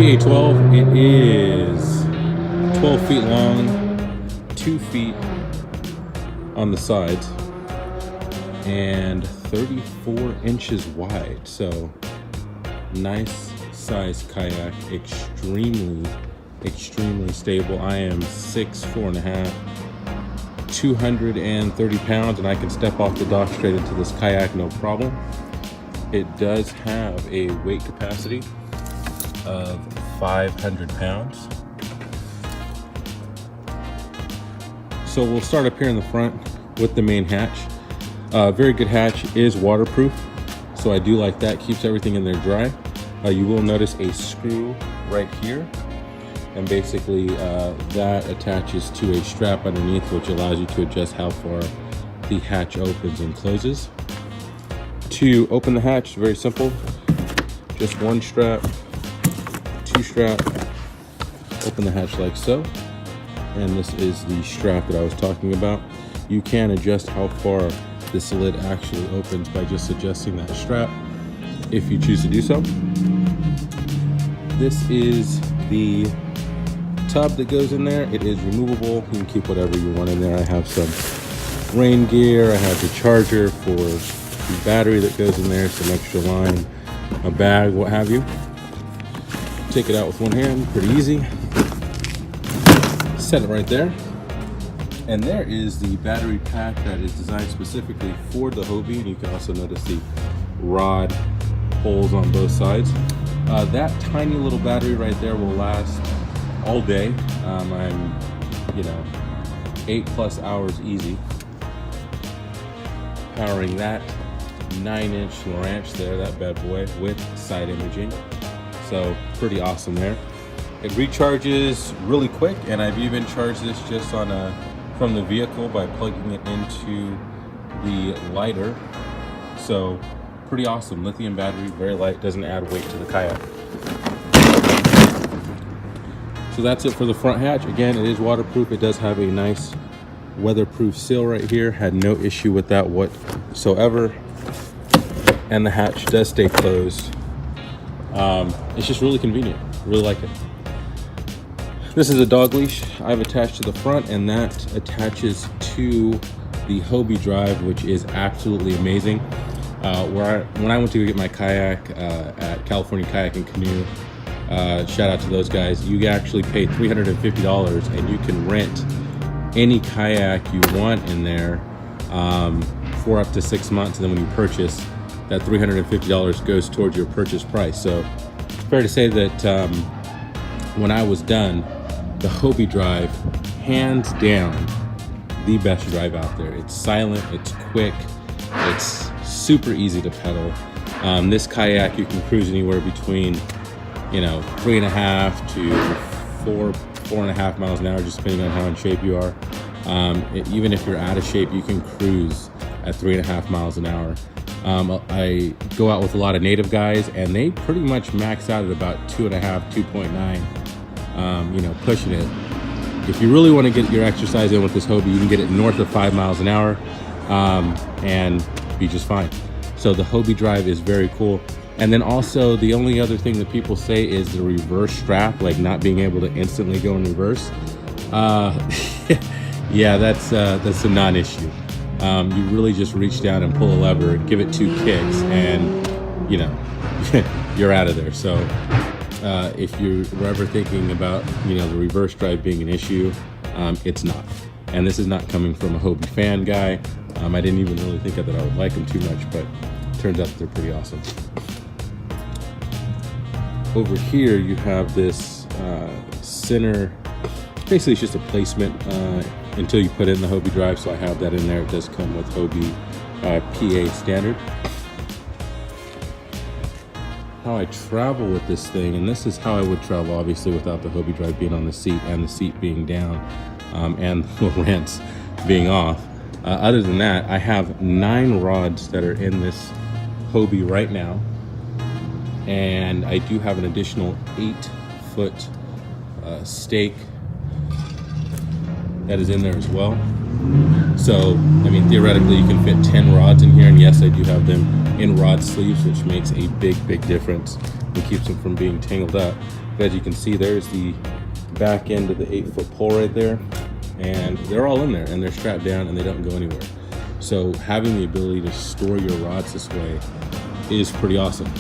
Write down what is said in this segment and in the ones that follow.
PA12. It is 12 feet long, 2 feet on the sides, and 34 inches wide. So nice size kayak, extremely stable. I am 6'4.5", 230 pounds, and I can step off the dock straight into this kayak no problem. It does have a weight capacity of 500 pounds. So we'll start up here in the front with the main hatch. Very good hatch, is waterproof, so I do like that, keeps everything in there dry. You will notice a screw right here, and basically that attaches to a strap underneath, which allows you to adjust how far the hatch opens and closes. To open the hatch, very simple, just one strap, two strap, open the hatch like so, and this is the strap that I was talking about. You can adjust how far this lid actually opens by just adjusting that strap if you choose to do so. This is the tub that goes in there. It is removable. You can keep whatever you want in there. I have some rain gear, I have the charger for the battery that goes in there, some extra line, a bag, what have you. Take it out with one hand, pretty easy. Set it right there. And there is the battery pack that is designed specifically for the Hobie. And you can also notice the rod holes on both sides. That tiny little battery right there will last all day. I'm 8+ hours easy powering that 9-inch Lowrance there, that bad boy, with side imaging. So pretty awesome there. It recharges really quick, and I've even charged this just on from the vehicle by plugging it into the lighter. So pretty awesome. Lithium battery, very light, doesn't add weight to the kayak. So that's it for the front hatch. Again, it is waterproof. It does have a nice weatherproof seal right here. Had no issue with that whatsoever. And the hatch does stay closed. It's just really convenient. Really like it. This is a dog leash I've attached to the front, and that attaches to the Hobie drive, which is absolutely amazing. When I went to go get my kayak at California Kayak and Canoe, shout out to those guys, you actually pay $350 and you can rent any kayak you want in there for up to 6 months, and then when you purchase, that $350 goes towards your purchase price. So it's fair to say that when I was done, the Hobie drive, hands down, the best drive out there. It's silent, it's quick, it's super easy to pedal. This kayak, you can cruise anywhere between 3.5 to 4.5 miles an hour, just depending on how in shape you are. Even if you're out of shape, you can cruise at 3.5 miles an hour. I go out with a lot of native guys, and they pretty much max out at about 2.5, 2.9, pushing it. If you really want to get your exercise in with this Hobie, you can get it north of 5 miles an hour and be just fine. So the Hobie drive is very cool. And then also, the only other thing that people say is the reverse strap, like not being able to instantly go in reverse. Yeah, that's a non-issue. You really just reach down and pull a lever, give it 2 kicks, and you're out of there. So if you were ever thinking about the reverse drive being an issue, it's not. And this is not coming from a Hobie fan guy. I didn't even really think that I would like them too much, but it turns out that they're pretty awesome. Over here you have this center, basically it's just a placement until you put in the Hobie drive, so I have that in there. It does come with Hobie PA standard. How I travel with this thing, and this is how I would travel obviously without the Hobie drive being on the seat and the seat being down and the Lowrance being off. Other than that, I have 9 rods that are in this Hobie right now, and I do have an additional 8-foot stake that is in there as well. So, I mean, theoretically, you can fit 10 rods in here, and yes, I do have them in rod sleeves, which makes a big difference and keeps them from being tangled up. But as you can see, there's the back end of the 8-foot pole right there, and they're all in there, and they're strapped down, and they don't go anywhere. So having the ability to store your rods this way is pretty awesome.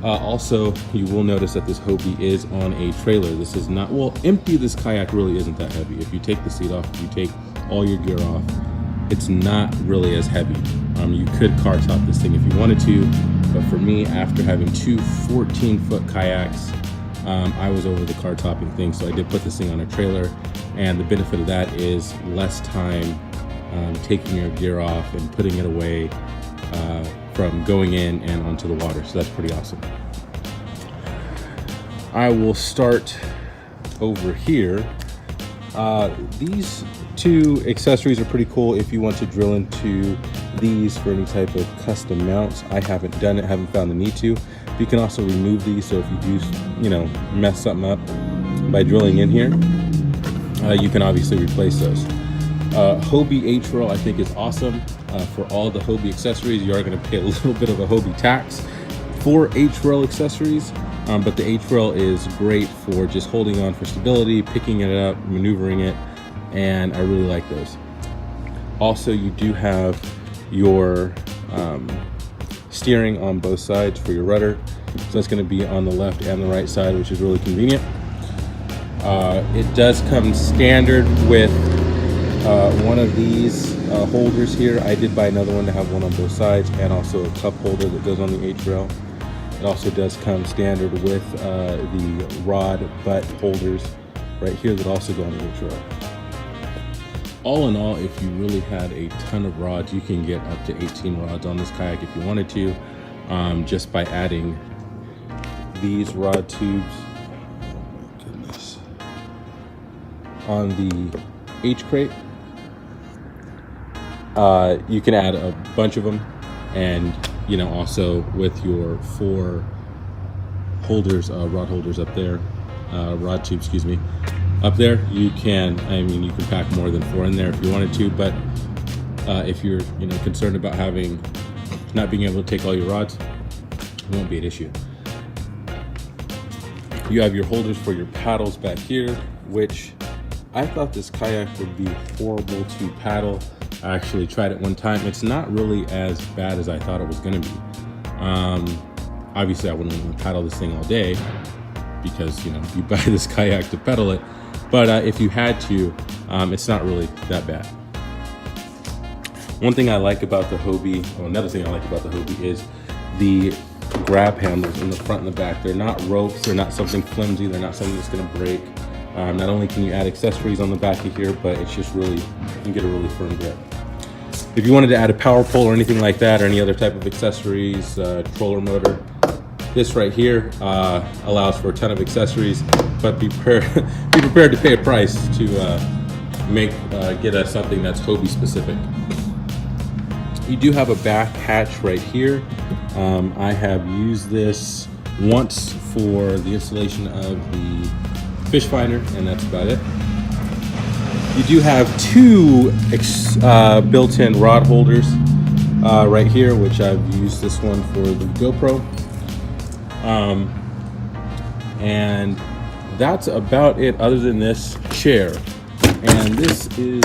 Also, you will notice that this Hobie is on a trailer. This is not, well, empty, this kayak really isn't that heavy. If you take the seat off, if you take all your gear off, it's not really as heavy. You could car top this thing if you wanted to, but for me, after having two 14-foot kayaks, I was over the car topping thing, so I did put this thing on a trailer, and the benefit of that is less time taking your gear off and putting it away from going in and onto the water, so that's pretty awesome. I will start over here. These two accessories are pretty cool if you want to drill into these for any type of custom mounts. I haven't done it, haven't found the need to. You can also remove these, so if you do, you know, mess something up by drilling in here, you can obviously replace those. Hobie H-Rail I think is awesome. For all the Hobie accessories, you are going to pay a little bit of a Hobie tax for H-Rail accessories, but the H-Rail is great for just holding on for stability, picking it up, maneuvering it, and I really like those. Also, you do have your steering on both sides for your rudder, so that's going to be on the left and the right side, which is really convenient. It does come standard with one of these holders here. I did buy another one to have one on both sides, and also a cup holder that goes on the H-Rail. It also does come standard with the rod butt holders right here that also go on the H-Rail. All in all, if you really had a ton of rods, you can get up to 18 rods on this kayak if you wanted to, just by adding these rod tubes, oh my goodness, on the H-crate. You can add a bunch of them, and you know, also with your 4 holders, rod holders up there, rod tubes, excuse me, up there, you can, I mean, you can pack more than 4 in there if you wanted to, but if you're, you know, concerned about not being able to take all your rods, it won't be an issue. You have your holders for your paddles back here, which I thought this kayak would be horrible to paddle. I actually tried it one time. It's not really as bad as I thought it was gonna be. Obviously I wouldn't want to paddle this thing all day because, you know, you buy this kayak to pedal it, but if you had to, it's not really that bad. One thing I like about the Hobie, or another thing I like about the Hobie, is the grab handles in the front and the back. They're not ropes, they're not something flimsy, they're not something that's gonna break. Not only can you add accessories on the back of here, but it's just really, you can get a really firm grip. If you wanted to add a power pole or anything like that, or any other type of accessories, troller motor, this right here allows for a ton of accessories, but be prepared to pay a price to get us something that's Hobie specific. You do have a back hatch right here. I have used this once for the installation of the fish finder, and that's about it. You do have 2 built-in rod holders right here, which I've used this one for the GoPro. And that's about it other than this chair. And this is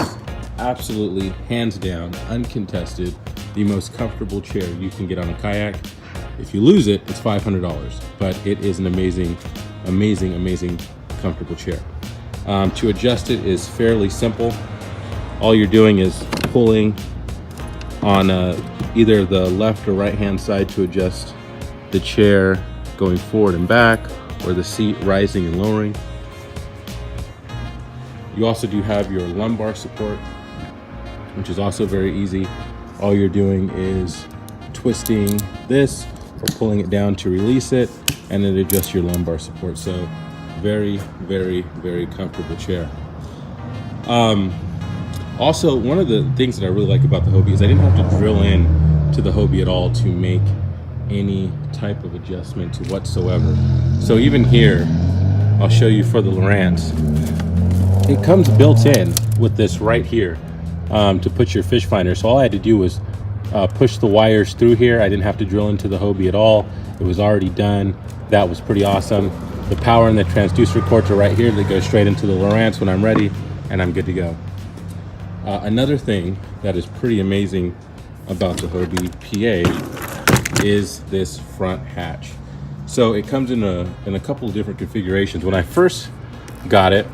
absolutely, hands down, uncontested, the most comfortable chair you can get on a kayak. If you lose it, it's $500, but it is an amazing, amazing, amazing comfortable chair. To adjust it is fairly simple. All you're doing is pulling on either the left or right hand side to adjust the chair going forward and back, or the seat rising and lowering. You also do have your lumbar support, which is also very easy. All you're doing is twisting this or pulling it down to release it, and it adjusts your lumbar support. So very, very, very comfortable chair. Also, one of the things that I really like about the Hobie is I didn't have to drill in to the Hobie at all to make any type of adjustment to whatsoever. So even here, I'll show you for the Lowrance. it comes built in with this right here to put your fish finder. So all I had to do was push the wires through here. I didn't have to drill into the Hobie at all. It was already done. That was pretty awesome. The power and the transducer cords are right here. They go straight into the Lowrance when I'm ready, and I'm good to go. Another thing that is pretty amazing about the Hobie PA is this front hatch. So it comes in a couple of different configurations. When I first got it,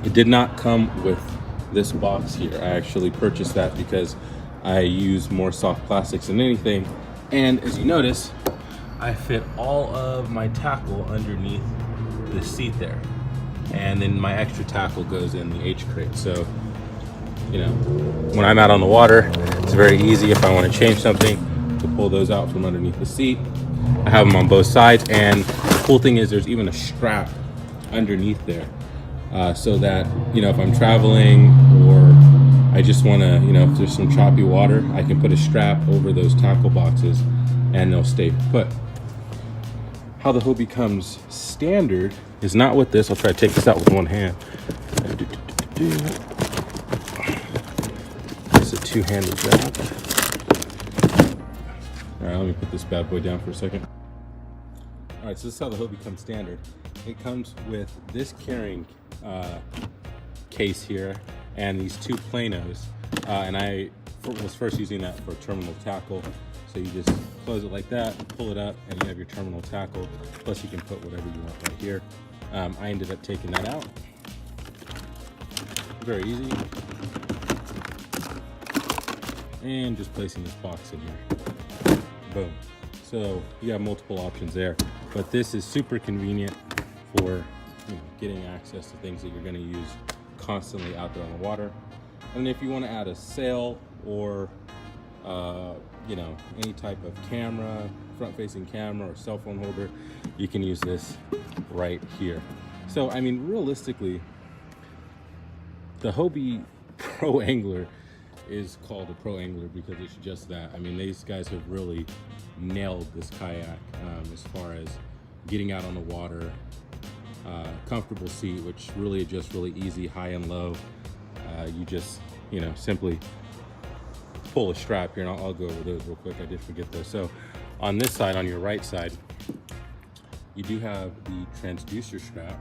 it did not come with this box here. I actually purchased that because I use more soft plastics than anything. And as you notice, I fit all of my tackle underneath the seat there. And then my extra tackle goes in the H crate. So, you know, when I'm out on the water, it's very easy if I want to change something to pull those out from underneath the seat. I have them on both sides, and the cool thing is there's even a strap underneath there, so that, you know, if I'm traveling or I just want to, you know, if there's some choppy water, I can put a strap over those tackle boxes and they'll stay put. How the Hobie comes standard is not with this. I'll try to take this out with one hand. It's a two-handed job. All right, let me put this bad boy down for a second. All right, so this is how the Hobie comes standard. It comes with this carrying case here and these two planos. And I was first using that for terminal tackle. So you just close it like that, pull it up, and you have your terminal tackle. Plus you can put whatever you want right here. I ended up taking that out. Very easy. And just placing this box in here. Boom. So you have multiple options there, but this is super convenient for, you know, getting access to things that you're going to use constantly out there on the water. And if you want to add a sail or you know, any type of camera, front-facing camera or cell phone holder, you can use this right here. So I mean, realistically, the Hobie Pro Angler is called a Pro Angler because it's just that. I mean, these guys have really nailed this kayak as far as getting out on the water, comfortable seat, which really adjusts really easy, high and low. You just, you know, simply pull a strap here, and I'll go over those real quick. I did forget those. So on this side, on your right side, you do have the transducer strap.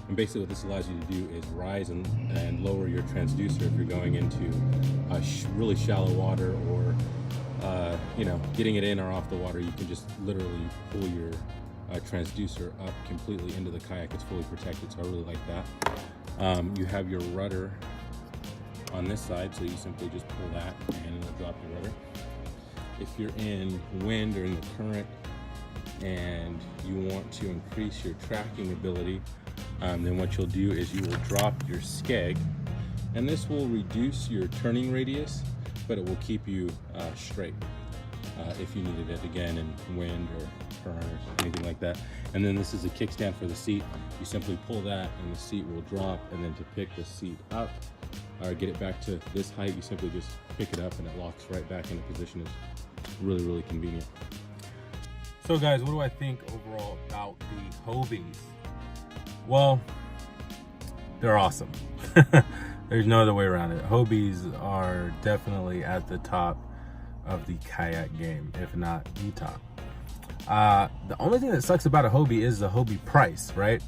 And basically what this allows you to do is rise and lower your transducer if you're going into really shallow water or, you know, getting it in or off the water. You can just literally pull your transducer up completely into the kayak. It's fully protected, so I really like that. You have your rudder on this side, so you simply just pull that and it'll drop your rudder. If you're in wind or in the current and you want to increase your tracking ability, then what you'll do is you will drop your skeg, and this will reduce your turning radius, but it will keep you straight if you needed it again in wind or current or anything like that. And then this is a kickstand for the seat. You simply pull that and the seat will drop, and then to pick the seat up or get it back to this height, you simply just pick it up and it locks right back into position. It's really, really convenient. So guys, what do I think overall about the Hobies? Well, they're awesome. There's no other way around it. Hobies are definitely at the top of the kayak game, if not the top. The only thing that sucks about a Hobie is the Hobie price, right?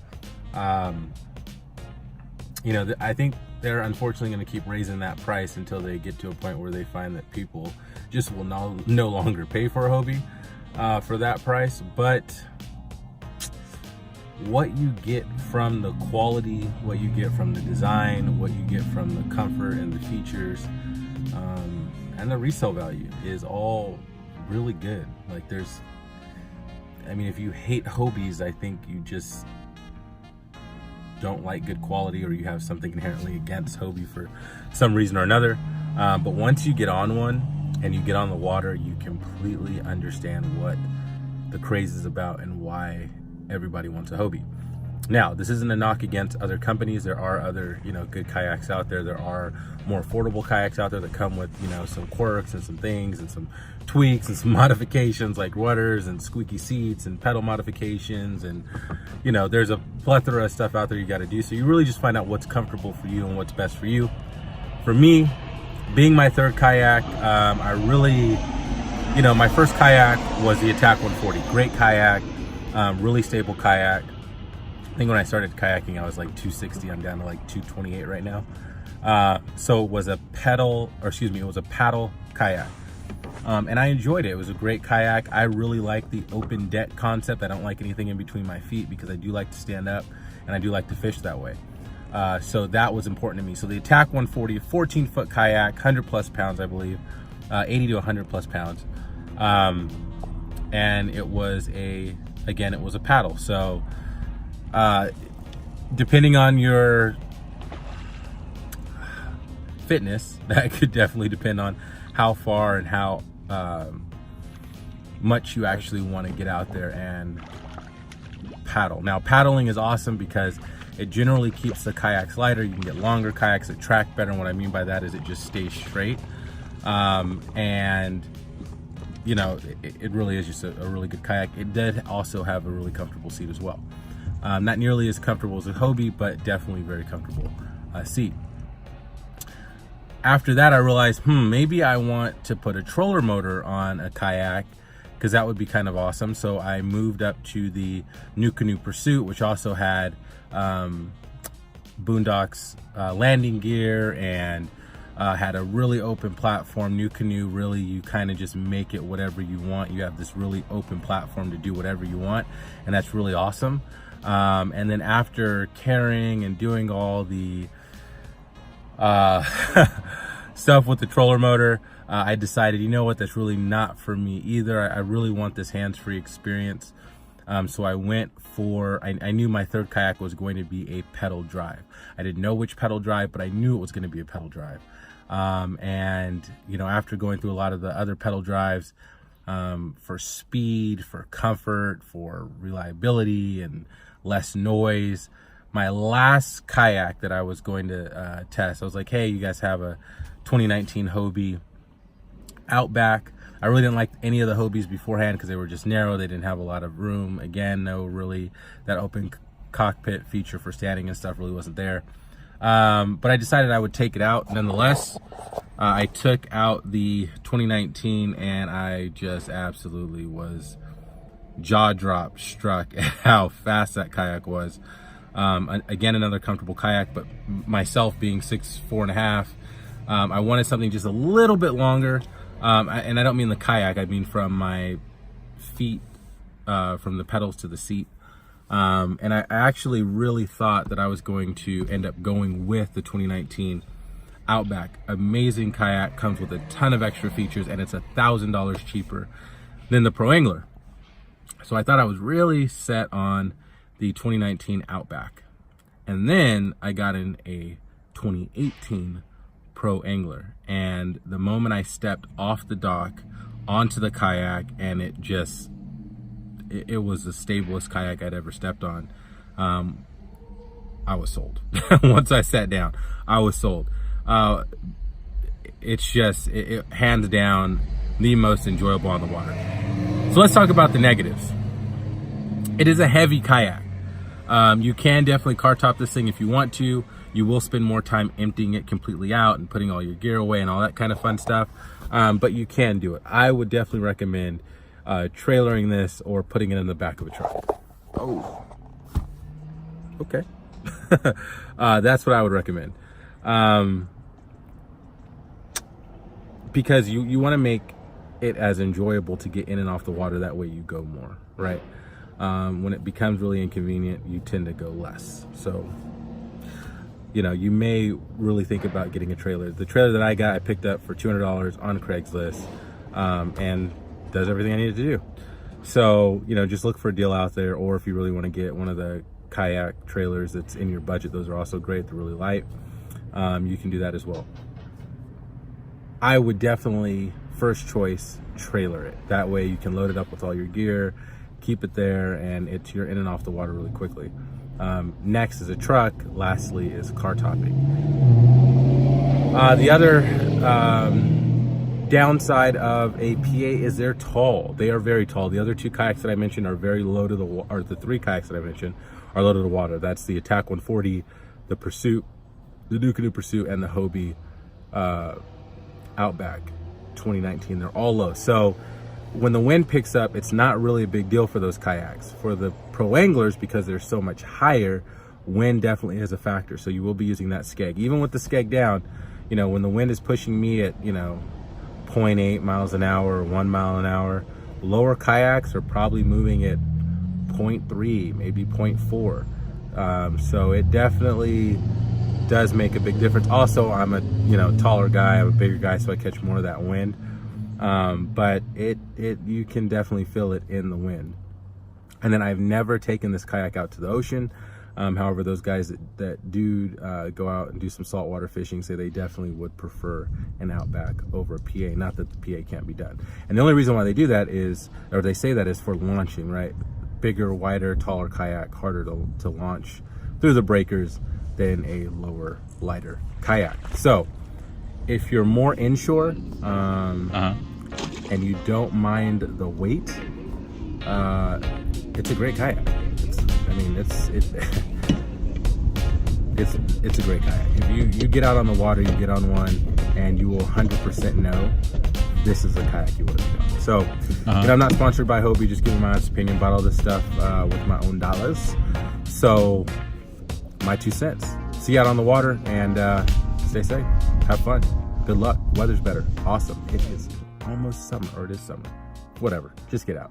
You know, I think they're unfortunately going to keep raising that price until they get to a point where they find that people just will no longer pay for a Hobie for that price. But what you get from the quality, what you get from the design, what you get from the comfort and the features, and the resale value is all really good. Like I mean, if you hate Hobies, I think you just don't like good quality, or you have something inherently against Hobie for some reason or another. But once you get on one and you get on the water, you completely understand what the craze is about and why everybody wants a Hobie. Now, this isn't a knock against other companies. There are other, you know, good kayaks out there. There are more affordable kayaks out there that come with, you know, some quirks and some things and some tweaks and some modifications like rudders and squeaky seats and pedal modifications. And, you know, there's a plethora of stuff out there you got to do. So you really just find out what's comfortable for you and what's best for you. For me, being my third kayak, I really, you know, my first kayak was the ATAK 140. Great kayak, really stable kayak. I think when I started kayaking, I was like 260. I'm down to like 228 right now. So it was a paddle kayak. And I enjoyed it. It was a great kayak. I really like the open deck concept. I don't like anything in between my feet because I do like to stand up and I do like to fish that way. So that was important to me. So the ATAK 140, 14-foot kayak, 100 plus pounds, I believe, 80 to 100 plus pounds. And it was it was a paddle. So depending on your fitness, that could definitely depend on how far and how much you actually want to get out there and paddle. Now, paddling is awesome because it generally keeps the kayaks lighter. You can get longer kayaks that track better. And what I mean by that is it just stays straight. And you know, it really is just a really good kayak. It did also have a really comfortable seat as well. Not nearly as comfortable as a Hobie, but definitely very comfortable seat. After that, I realized, maybe I want to put a troller motor on a kayak because that would be kind of awesome. So I moved up to the Nucano Pursuit, which also had Boondocks landing gear and had a really open platform. Nucano, really, you kind of just make it whatever you want. You have this really open platform to do whatever you want, and that's really awesome. And then after carrying and doing all the stuff with the troller motor, I decided, you know what, that's really not for me either. I really want this hands-free experience. So I went for, I knew my third kayak was going to be a pedal drive. I didn't know which pedal drive, but I knew it was going to be a pedal drive. And, you know, after going through a lot of the other pedal drives, for speed, for comfort, for reliability and less noise, my last kayak that I was going to test, I was like, hey, you guys have a 2019 Hobie Outback. I really didn't like any of the Hobies beforehand because they were just narrow. They didn't have a lot of room. Again, no really, that open cockpit feature for standing and stuff really wasn't there. But I decided I would take it out nonetheless. I took out the 2019 and I just absolutely was jaw drop struck at how fast that kayak was. Again, another comfortable kayak, but myself being 6'4.5", I wanted something just a little bit longer. And I don't mean the kayak, I mean from my feet, from the pedals to the seat. And I actually really thought that I was going to end up going with the 2019 Outback. Amazing kayak, comes with a ton of extra features, and it's $1,000 cheaper than the Pro Angler. So I thought I was really set on the 2019 Outback. And then I got in a 2018 Pro Angler, and the moment I stepped off the dock onto the kayak, and it was the stablest kayak I'd ever stepped on, I was sold. Once I sat down, I was sold. It's just, hands down, the most enjoyable on the water. So let's talk about the negatives. It is a heavy kayak. You can definitely car top this thing if you want to. You will spend more time emptying it completely out and putting all your gear away and all that kind of fun stuff. But you can do it. I would definitely recommend trailering this or putting it in the back of a truck. Oh, okay. That's what I would recommend. Because you want to make it as enjoyable to get in and off the water. That way you go more, right? When it becomes really inconvenient, you tend to go less. So, you know, you may really think about getting a trailer. The trailer that I got, I picked up for $200 on Craigslist, and does everything I needed to do. So, you know, just look for a deal out there, or if you really want to get one of the kayak trailers that's in your budget, those are also great. They're really light. You can do that as well. I would definitely, first choice, trailer it. That way you can load it up with all your gear, keep it there, and you're in and off the water really quickly. Next is a truck. Lastly is car topping. The other downside of a PA is they're tall. They are very tall. The other two kayaks that I mentioned are very low to the water, or the three kayaks that I mentioned are low to the water. That's the ATAK 140, the Pursuit, the Nucano Pursuit, and the Hobie Outback 2019. They're all low. So when the wind picks up, it's not really a big deal for those kayaks. For the pro anglers, because they're so much higher, wind definitely is a factor. So you will be using that skeg. Even with the skeg down, you know, when the wind is pushing me at, you know, 0.8 miles an hour or 1 mile an hour, lower kayaks are probably moving at 0.3, maybe 0.4. So it definitely does make a big difference. Also, I'm a, you know, taller guy, I'm a bigger guy, so I catch more of that wind. But you can definitely feel it in the wind. And then I've never taken this kayak out to the ocean. However, those guys that do go out and do some saltwater fishing say they definitely would prefer an Outback over a PA. Not that the PA can't be done. And the only reason why they do that is, or they say that, is for launching, right? Bigger, wider, taller kayak, harder to launch through the breakers than a lower, lighter kayak. So if you're more inshore and you don't mind the weight, it's a great kayak. It's a great kayak. If you get out on the water, you get on one, and you will 100% know this is a kayak you would have done. So, you know, I'm not sponsored by Hobie, just giving my honest opinion about all this stuff with my own dollars. So, my 2 cents. See you out on the water, and stay safe. Have fun. Good luck. Weather's better. Awesome. It is almost summer, or it is summer. Whatever. Just get out.